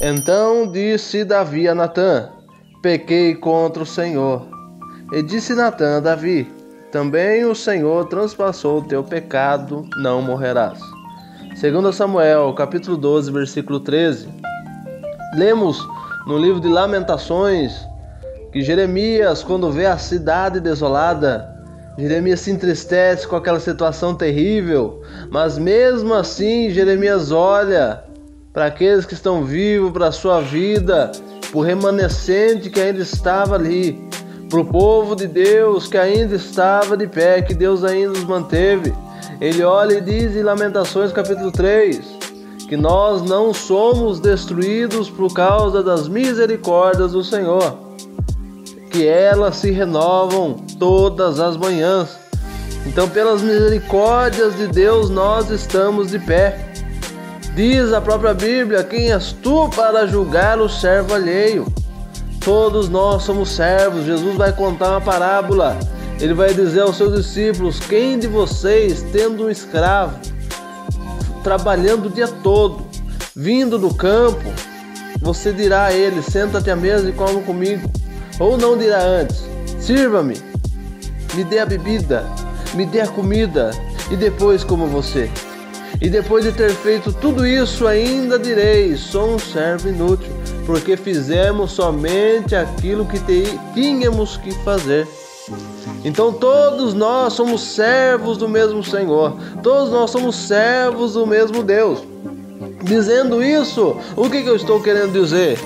Então disse Davi a Natã: pequei contra o Senhor. E disse Natã a Davi: também o Senhor transpassou o teu pecado, não morrerás. 2 Samuel, capítulo 12, versículo 13. Lemos no livro de Lamentações que Jeremias, quando vê a cidade desolada, Jeremias se entristece com aquela situação terrível, mas mesmo assim Jeremias olha para aqueles que estão vivos, para a sua vida, para o remanescente que ainda estava ali, para o povo de Deus que ainda estava de pé, que Deus ainda os manteve. Ele olha e diz em Lamentações capítulo 3, que nós não somos destruídos por causa das misericórdias do Senhor, que elas se renovam todas as manhãs. Então, pelas misericórdias de Deus, nós estamos de pé. Diz a própria Bíblia: quem és tu para julgar o servo alheio? Todos nós somos servos. Jesus vai contar uma parábola. Ele vai dizer aos seus discípulos: quem de vocês, tendo um escravo, trabalhando o dia todo, vindo do campo, você dirá a ele: senta-te à mesa e come comigo? Ou não dirá antes: sirva-me, me dê a bebida, me dê a comida, e depois como você? E depois de ter feito tudo isso, ainda direi: sou um servo inútil, porque fizemos somente aquilo que tínhamos que fazer. Então todos nós somos servos do mesmo Senhor, todos nós somos servos do mesmo Deus. Dizendo isso, o que eu estou querendo dizer?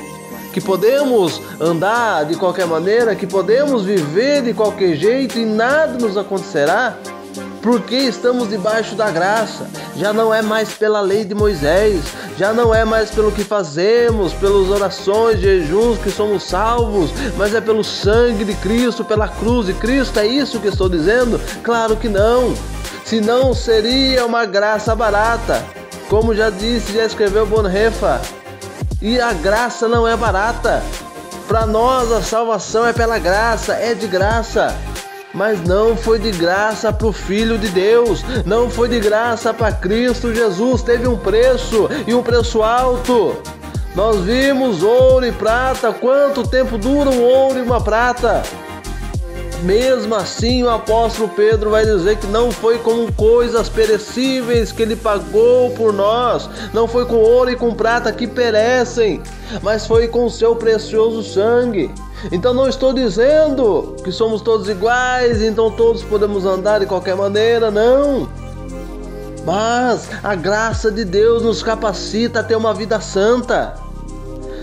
Que podemos andar de qualquer maneira, que podemos viver de qualquer jeito e nada nos acontecerá, porque estamos debaixo da graça. Já não é mais pela lei de Moisés, já não é mais pelo que fazemos, pelas orações, jejuns que somos salvos, mas é pelo sangue de Cristo, pela cruz de Cristo. É isso que estou dizendo? Claro que não, senão seria uma graça barata, como já disse, já escreveu Bonhoeffer. E a graça não é barata. Para nós a salvação é pela graça, é de graça. Mas não foi de graça para o Filho de Deus, não foi de graça para Cristo Jesus. Teve um preço, e um preço alto. Nós vimos ouro e prata. Quanto tempo dura um ouro e uma prata? Mesmo assim, o apóstolo Pedro vai dizer que não foi com coisas perecíveis que ele pagou por nós, não foi com ouro e com prata que perecem, mas foi com o seu precioso sangue. Então não estou dizendo que somos todos iguais, então todos podemos andar de qualquer maneira, não. Mas a graça de Deus nos capacita a ter uma vida santa.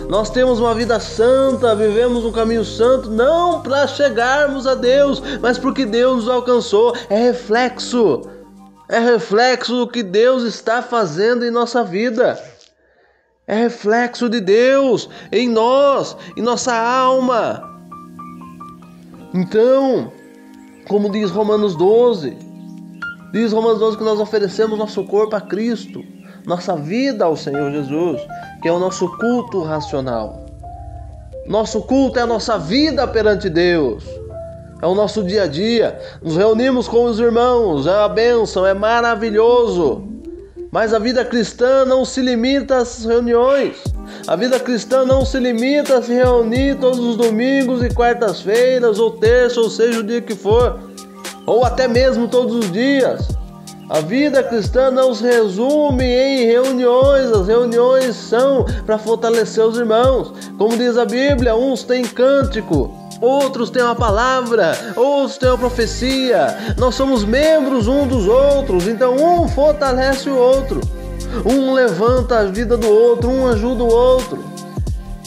Nós temos uma vida santa, vivemos um caminho santo, não para chegarmos a Deus, mas porque Deus nos alcançou. É reflexo do que Deus está fazendo em nossa vida. É reflexo de Deus em nós, em nossa alma. Então, como diz Romanos 12, que nós oferecemos nosso corpo a Cristo, nossa vida ao Senhor Jesus, que é o nosso culto racional. Nosso culto é a nossa vida perante Deus, é o nosso dia a dia. Nos reunimos com os irmãos, é uma bênção, é maravilhoso. Mas a vida cristã não se limita às reuniões. A vida cristã não se limita a se reunir todos os domingos e quartas-feiras, ou terça, ou seja o dia que for, ou até mesmo todos os dias. A vida cristã não se resume em reuniões. As reuniões são para fortalecer os irmãos. Como diz a Bíblia, uns têm cântico, outros têm uma palavra, outros têm uma profecia. Nós somos membros uns dos outros, então um fortalece o outro, um levanta a vida do outro, um ajuda o outro.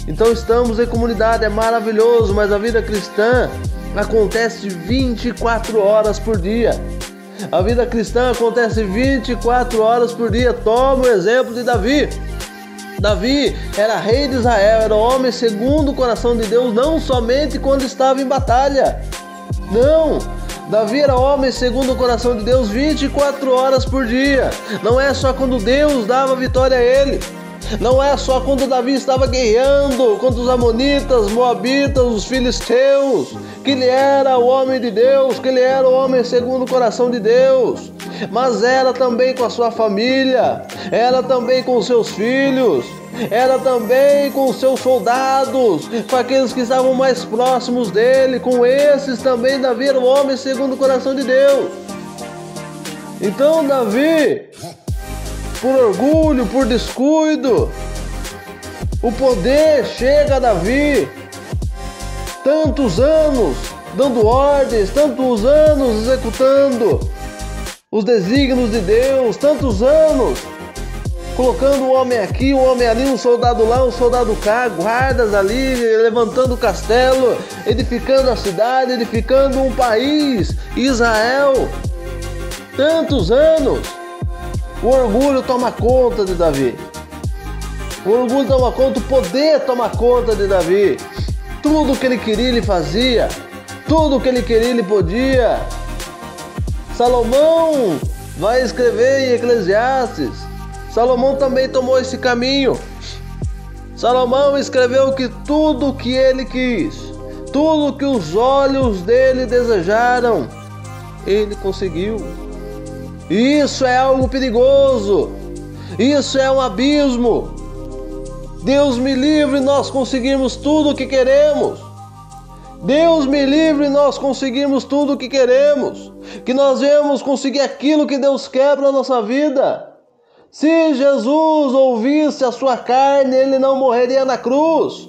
Então estamos em comunidade, é maravilhoso, mas a vida cristã acontece 24 horas por dia. A vida cristã acontece 24 horas por dia. Toma o exemplo de Davi. Davi era rei de Israel, era homem segundo o coração de Deus, não somente quando estava em batalha. Não, Davi era homem segundo o coração de Deus 24 horas por dia. Não é só quando Deus dava vitória a ele. Não é só quando Davi estava guerreando contra os amonitas, moabitas, os filisteus, que ele era o homem de Deus, que ele era o homem segundo o coração de Deus. Mas era também com a sua família, era também com os seus filhos, era também com os seus soldados, com aqueles que estavam mais próximos dele. Com esses também Davi era um homem segundo o coração de Deus. Então Davi, por orgulho, por descuido, o poder chega a Davi. Tantos anos dando ordens, tantos anos executando os desígnios de Deus, tantos anos colocando um homem aqui, um homem ali, um soldado lá, um soldado cá, guardas ali, levantando o castelo, edificando a cidade, edificando um país, Israel. Tantos anos. O orgulho toma conta de Davi. O orgulho toma conta, o poder toma conta de Davi. Tudo que ele queria ele fazia, tudo que ele queria ele podia. Salomão vai escrever em Eclesiastes. Salomão também tomou esse caminho. Salomão escreveu que tudo que ele quis, tudo que os olhos dele desejaram, ele conseguiu. Isso é algo perigoso. Isso é um abismo. Deus me livre nós conseguirmos tudo o que queremos. Deus me livre nós conseguirmos tudo o que queremos. Que nós venhamos conseguir aquilo que Deus quer para a nossa vida. Se Jesus ouvisse a sua carne, ele não morreria na cruz.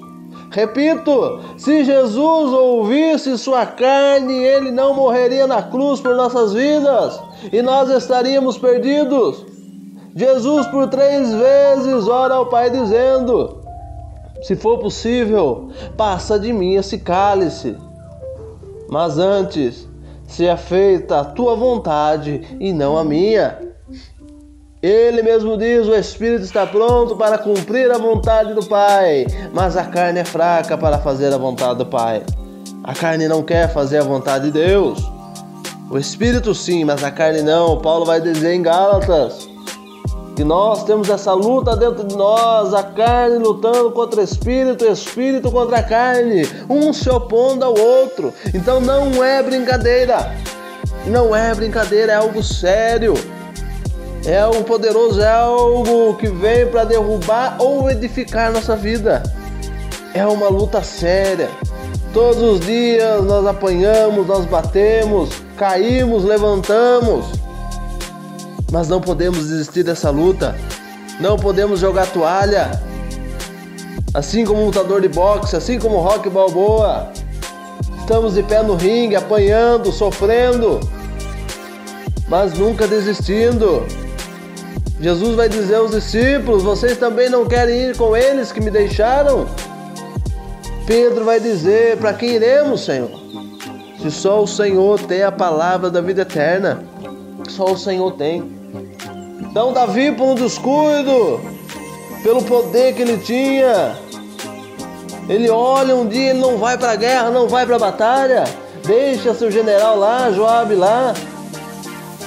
Repito, se Jesus ouvisse sua carne, ele não morreria na cruz por nossas vidas e nós estaríamos perdidos. Jesus por 3 vezes ora ao Pai dizendo: se for possível, passa de mim esse cálice, mas antes seja feita a tua vontade e não a minha. Ele mesmo diz: o Espírito está pronto para cumprir a vontade do Pai, mas a carne é fraca para fazer a vontade do Pai. A carne não quer fazer a vontade de Deus. O Espírito sim, mas a carne não. Paulo vai dizer em Gálatas que nós temos essa luta dentro de nós, a carne lutando contra o Espírito contra a carne, um se opondo ao outro. Então não é brincadeira, não é brincadeira, é algo sério. É algo poderoso, é algo que vem para derrubar ou edificar nossa vida. É uma luta séria. Todos os dias nós apanhamos, nós batemos, caímos, levantamos. Mas não podemos desistir dessa luta. Não podemos jogar toalha. Assim como um lutador de boxe, assim como o Rocky Balboa. Estamos de pé no ringue, apanhando, sofrendo, mas nunca desistindo. Jesus vai dizer aos discípulos: vocês também não querem ir com eles que me deixaram? Pedro vai dizer: para quem iremos, Senhor? Se só o Senhor tem a palavra da vida eterna. Só o Senhor tem. Então Davi, por um descuido, pelo poder que ele tinha, ele olha um dia, ele não vai para a guerra, não vai para a batalha, deixa seu general lá, Joabe lá,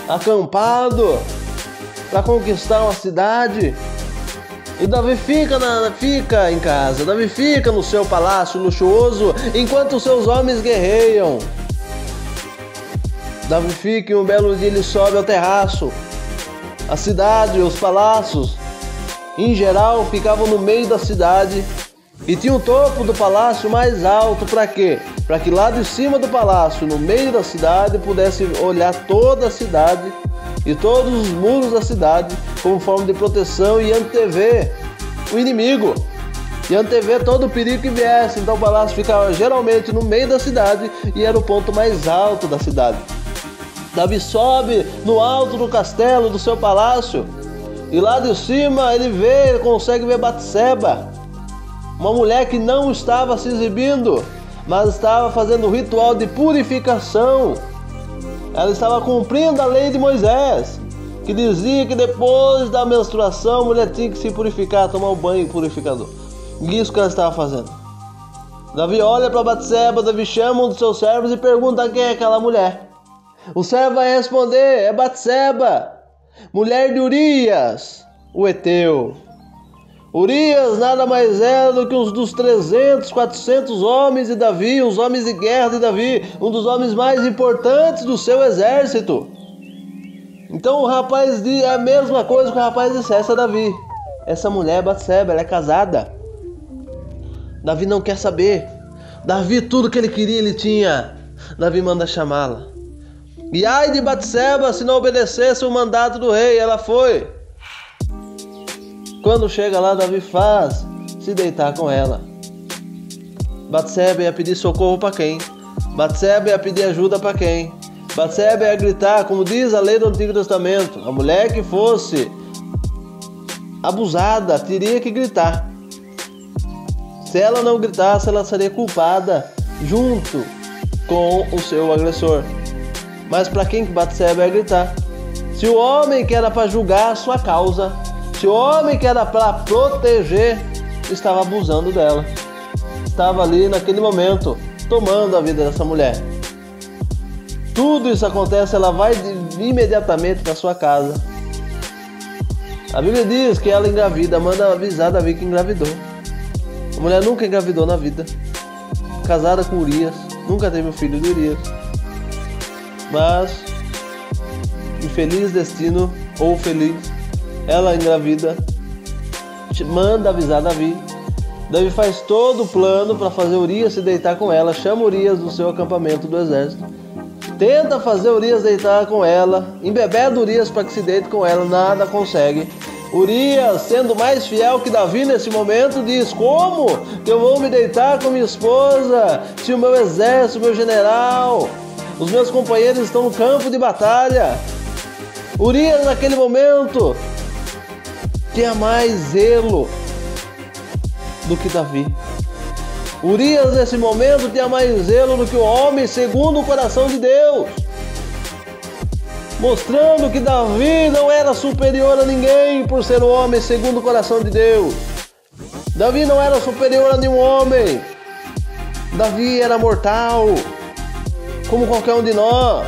acampado para conquistar uma cidade. E Davi fica em casa, Davi fica no seu palácio luxuoso, enquanto os seus homens guerreiam. Davi fica e um belo dia ele sobe ao terraço. A cidade, os palácios, em geral, ficavam no meio da cidade e tinha o topo do palácio mais alto. Para quê? Para que lá de cima do palácio, no meio da cidade, pudesse olhar toda a cidade e todos os muros da cidade como forma de proteção e antever o inimigo e antever todo o perigo que viesse. Então o palácio ficava geralmente no meio da cidade e era o ponto mais alto da cidade. Davi sobe no alto do castelo do seu palácio e lá de cima ele consegue ver Batseba, uma mulher que não estava se exibindo, mas estava fazendo um ritual de purificação. Ela estava cumprindo a lei de Moisés, que dizia que depois da menstruação a mulher tinha que se purificar, tomar um banho purificador. E isso que ela estava fazendo. Davi olha para Batseba, Davi chama um dos seus servos e pergunta quem é aquela mulher. O servo vai responder: é Batseba, mulher de Urias, o Eteu. Urias nada mais era do que um dos 300, 400 homens de Davi, os homens de guerra de Davi, um dos homens mais importantes do seu exército. Então o rapaz diz a mesma coisa que o rapaz dissesse a Davi: Essa mulher, Batseba, ela é casada. Davi não quer saber. Davi, tudo que ele queria, ele tinha. Davi manda chamá-la. E ai de Batseba se não obedecesse o mandato do rei. Ela foi. Quando chega lá, Davi faz se deitar com ela. Batseba ia pedir socorro para quem? Batseba ia pedir ajuda para quem? Batseba ia gritar, como diz a lei do Antigo Testamento. A mulher que fosse abusada teria que gritar. Se ela não gritasse, ela seria culpada junto com o seu agressor. Mas para quem que Batseba ia gritar? Se o homem que era para julgar a sua causa, se o homem que era para proteger, estava abusando dela, estava ali naquele momento tomando a vida dessa mulher. Tudo isso acontece, ela vai imediatamente para sua casa. A Bíblia diz que ela engravida, manda avisar Davi que engravidou. A mulher nunca engravidou na vida. Casada com Urias, nunca teve o filho de Urias. Mas, infeliz destino, ou feliz, ela engravida, manda avisar Davi. Davi faz todo o plano para fazer Urias se deitar com ela, chama Urias do seu acampamento do exército, tenta fazer Urias deitar com ela, embebeda Urias para que se deite com ela, nada consegue. Urias, sendo mais fiel que Davi nesse momento, diz: como que eu vou me deitar com minha esposa se o meu exército, o meu general, os meus companheiros estão no campo de batalha? Urias naquele momento tinha mais zelo do que Davi. Urias nesse momento tinha mais zelo do que o homem segundo o coração de Deus, mostrando que Davi não era superior a ninguém por ser um homem segundo o coração de Deus. Davi não era superior a nenhum homem. Davi era mortal, como qualquer um de nós.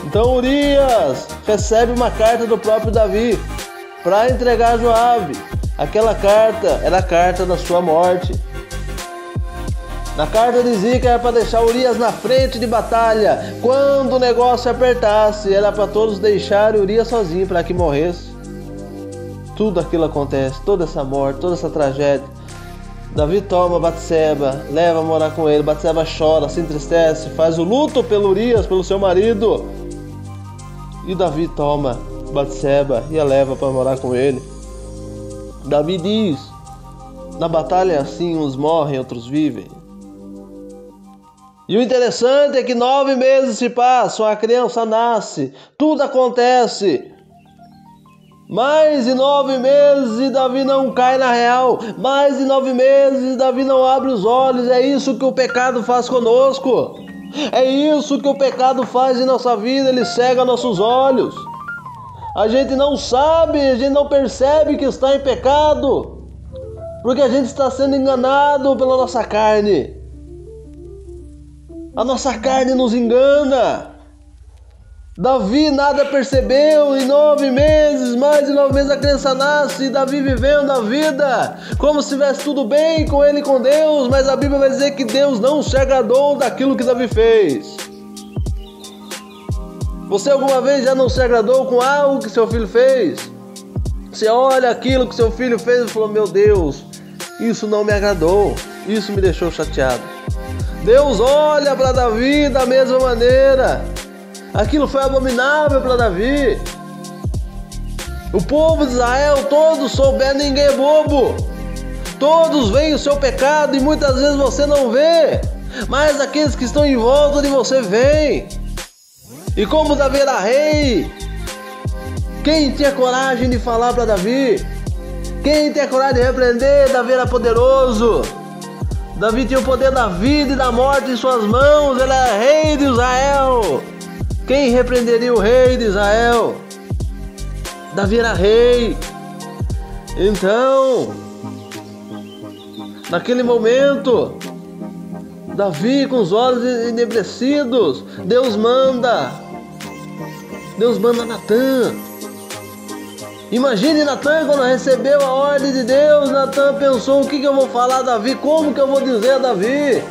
Então Urias recebe uma carta do próprio Davi para entregar a Joabe. Aquela carta era a carta da sua morte. Na carta dizia que era para deixar Urias na frente de batalha. Quando o negócio apertasse, era para todos deixarem Urias sozinho para que morresse. Tudo aquilo acontece, toda essa morte, toda essa tragédia. Davi toma Batseba, leva a morar com ele. Batseba chora, se entristece, faz o luto pelo Urias, pelo seu marido. E Davi toma Batseba e a leva para morar com ele. Davi diz: na batalha assim, uns morrem, outros vivem. E o interessante é que 9 meses se passam, a criança nasce, tudo acontece. Mais de 9 meses e Davi não cai na real. Mais de 9 meses e Davi não abre os olhos. É isso que o pecado faz conosco. É isso que o pecado faz em nossa vida, ele cega nossos olhos. A gente não sabe, a gente não percebe que está em pecado, porque a gente está sendo enganado pela nossa carne. A nossa carne nos engana. Davi nada percebeu, em 9 meses, mais de 9 meses a criança nasce, e Davi vivendo a vida como se estivesse tudo bem com ele e com Deus, mas a Bíblia vai dizer que Deus não se agradou daquilo que Davi fez. Você alguma vez já não se agradou com algo que seu filho fez? Você olha aquilo que seu filho fez e falou: meu Deus, isso não me agradou, isso me deixou chateado. Deus olha para Davi da mesma maneira. Aquilo foi abominável para Davi. O povo de Israel, todos souberam, ninguém é bobo. Todos veem o seu pecado e muitas vezes você não vê, mas aqueles que estão em volta de você veem. E como Davi era rei, quem tinha coragem de falar para Davi? Quem tinha coragem de repreender? Davi era poderoso. Davi tinha o poder da vida e da morte em suas mãos. Ele era rei de Israel. Quem repreenderia o rei de Israel? Davi era rei. Então, naquele momento, Davi com os olhos enebrecidos, Deus manda Natã. Imagine Natã quando recebeu a ordem de Deus. Natã pensou: o que eu vou falar a Davi? Como que eu vou dizer a Davi?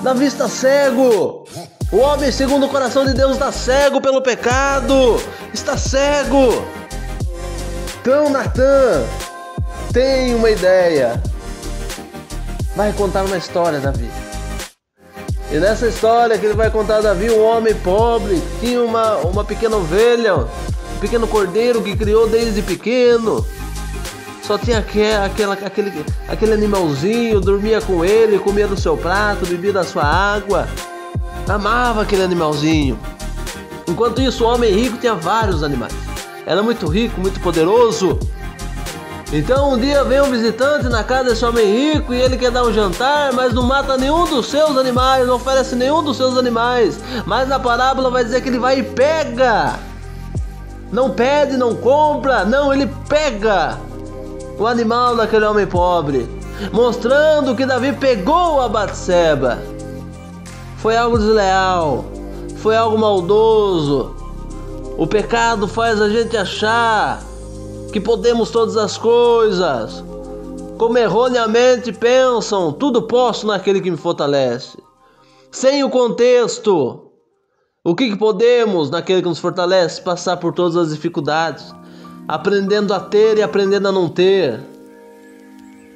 Davi está cego. O homem segundo o coração de Deus está cego pelo pecado. Está cego. Então Natan tem uma ideia. Vai contar uma história, Davi. E nessa história que ele vai contar, Davi, um homem pobre, tinha uma pequena ovelha, um pequeno cordeiro que criou desde pequeno. Só tinha aquele animalzinho, dormia com ele, comia do seu prato, bebia da sua água. Amava aquele animalzinho. Enquanto isso, o homem rico tinha vários animais. Era muito rico, muito poderoso. Então um dia vem um visitante na casa desse homem rico e ele quer dar um jantar, mas não mata nenhum dos seus animais, não oferece nenhum dos seus animais. Mas na parábola vai dizer que ele vai e pega. Não pede, não compra, não, ele pega o animal daquele homem pobre, mostrando que Davi pegou a Batseba. Foi algo desleal, foi algo maldoso. O pecado faz a gente achar que podemos todas as coisas, como erroneamente pensam, tudo posso naquele que me fortalece. Sem o contexto, o que podemos naquele que nos fortalece? Passar por todas as dificuldades, aprendendo a ter e aprendendo a não ter,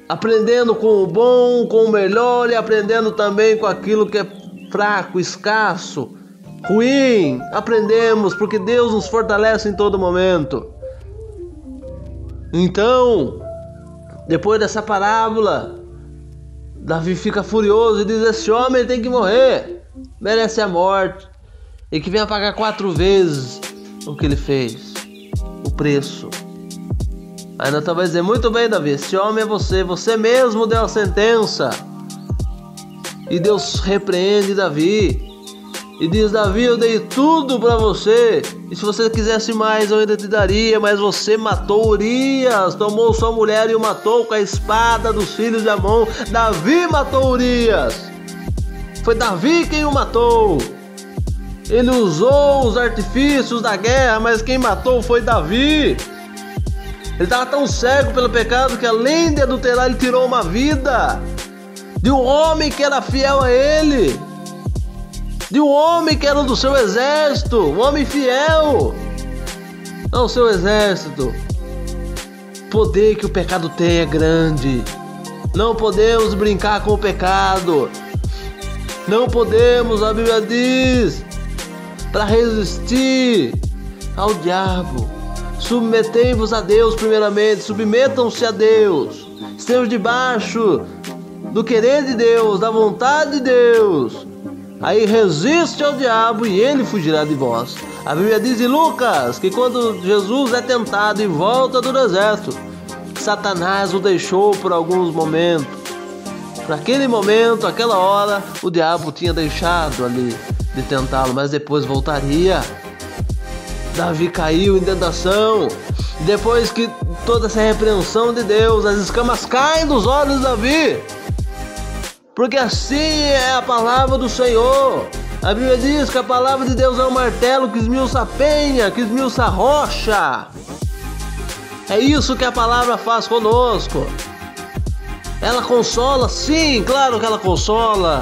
aprendendo com o bom, com o melhor e aprendendo também com aquilo que é fraco, escasso, ruim. Aprendemos porque Deus nos fortalece em todo momento. Então, depois dessa parábola, Davi fica furioso e diz: esse homem tem que morrer, merece a morte, e que venha pagar 4 vezes o que ele fez, o preço. Aí Natan vai dizer: muito bem, Davi, esse homem é você mesmo deu a sentença. E Deus repreende Davi e diz: Davi, eu dei tudo para você, e se você quisesse mais eu ainda te daria, mas você matou Urias, tomou sua mulher e o matou com a espada dos filhos de Amon. Davi matou Urias, foi Davi quem o matou. Ele usou os artifícios da guerra, mas quem matou foi Davi. Ele estava tão cego pelo pecado que, além de adulterar, ele tirou uma vida de um homem que era fiel a ele, de um homem que era do seu exército, um homem fiel ao seu exército. O poder que o pecado tem é grande. Não podemos brincar com o pecado. Não podemos, a Bíblia diz, para resistir ao diabo, submetei-vos a Deus primeiramente, submetam-se a Deus, estejam debaixo do querer de Deus, da vontade de Deus. Aí resiste ao diabo e ele fugirá de vós. A Bíblia diz em Lucas que quando Jesus é tentado e volta do deserto, Satanás o deixou por alguns momentos. Naquele momento, aquela hora, o diabo tinha deixado ali de tentá-lo, mas depois voltaria. Davi caiu em tentação. Depois que toda essa repreensão de Deus, as escamas caem dos olhos de Davi, porque assim é a palavra do Senhor. A Bíblia diz que a palavra de Deus é um martelo que esmiuça a penha, que esmiuça a rocha. É isso que a palavra faz conosco. Ela consola, sim, claro que ela consola.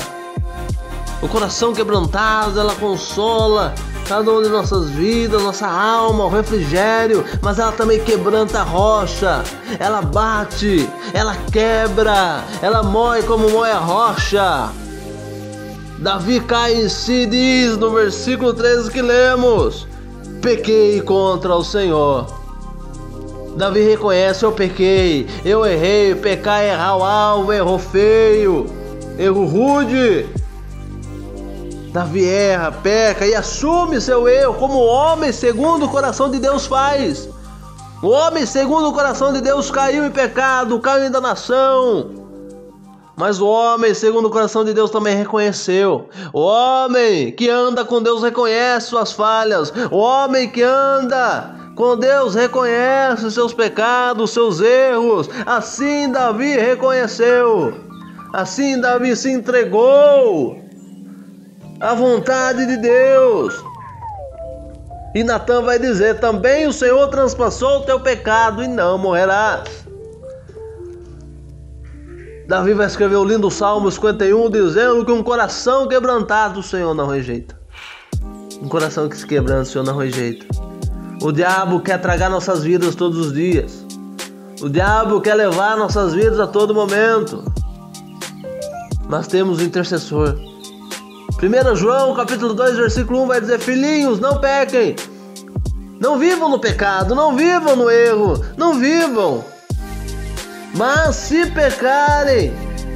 O coração quebrantado, ela consola cada uma de nossas vidas, nossa alma, o refrigério, mas ela também quebranta a rocha, ela bate, ela quebra, ela mói como mói a rocha. Davi cai em si e diz no versículo 13 que lemos: pequei contra o Senhor. Davi reconhece: eu pequei, eu errei, pecar é errar o alvo, errou feio, erro rude. Davi erra, peca e assume seu erro, como o homem segundo o coração de Deus faz. O homem segundo o coração de Deus caiu em pecado, caiu em danação. Mas o homem segundo o coração de Deus também reconheceu. O homem que anda com Deus reconhece suas falhas. O homem que anda com Deus reconhece seus pecados, seus erros. Assim Davi reconheceu. Assim Davi se entregou à vontade de Deus. E Natan vai dizer: também o Senhor transpassou o teu pecado e não morrerás. Davi vai escrever o lindo Salmo 51 dizendo que um coração quebrantado o Senhor não rejeita. Um coração que se quebranta o Senhor não rejeita. O diabo quer tragar nossas vidas todos os dias. O diabo quer levar nossas vidas a todo momento. Mas temos um intercessor. 1 João capítulo 2, versículo 1 vai dizer: filhinhos, não pequem. Não vivam no pecado, não vivam no erro, não vivam. Mas se pecarem,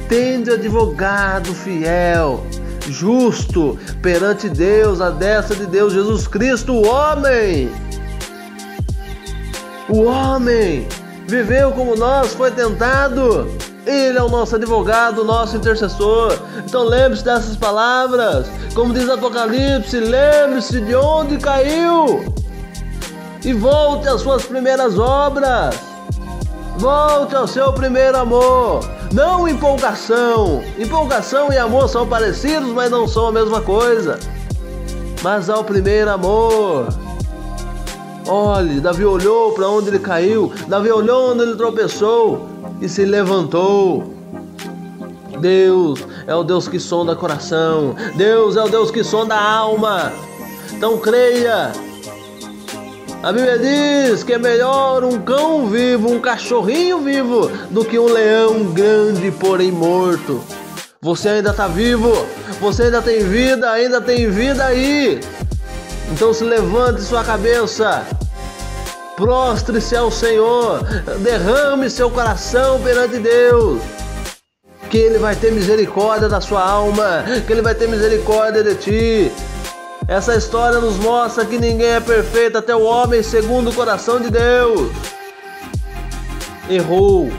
tende advogado fiel, justo, perante Deus, à destra de Deus, Jesus Cristo, o homem. O homem viveu como nós, foi tentado. Ele é o nosso advogado, o nosso intercessor. Então lembre-se dessas palavras. Como diz Apocalipse, lembre-se de onde caiu e volte às suas primeiras obras. Volte ao seu primeiro amor. Não empolgação. Empolgação e amor são parecidos, mas não são a mesma coisa. Mas ao primeiro amor. Olhe, Davi olhou para onde ele caiu. Davi olhou onde ele tropeçou e se levantou. Deus é o Deus que sonda coração. Deus é o Deus que sonda a alma. Então creia. A Bíblia diz que é melhor um cão vivo, um cachorrinho vivo, do que um leão grande, porém morto. Você ainda está vivo, você ainda tem vida aí. Então se levante sua cabeça, prostre-se ao Senhor, derrame seu coração perante Deus, que Ele vai ter misericórdia da sua alma, que Ele vai ter misericórdia de ti. Essa história nos mostra que ninguém é perfeito, até o homem segundo o coração de Deus. Errou,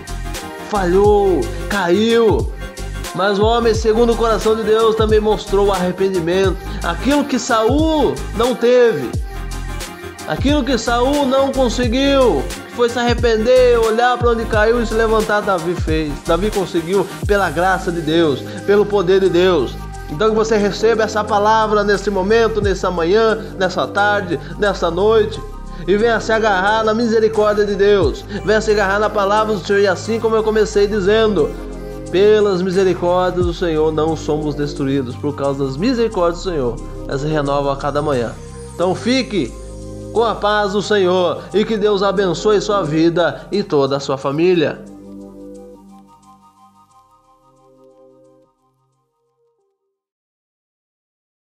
falhou, caiu. Mas o homem segundo o coração de Deus também mostrou arrependimento. Aquilo que Saul não teve, aquilo que Saul não conseguiu, foi se arrepender, olhar para onde caiu e se levantar, Davi fez. Davi conseguiu pela graça de Deus, pelo poder de Deus. Então que você receba essa palavra nesse momento, nessa manhã, nessa tarde, nessa noite, e venha se agarrar na misericórdia de Deus, venha se agarrar na palavra do Senhor. E assim como eu comecei dizendo, pelas misericórdias do Senhor não somos destruídos, por causa das misericórdias do Senhor, elas se renovam a cada manhã. Então fique com a paz do Senhor e que Deus abençoe sua vida e toda a sua família.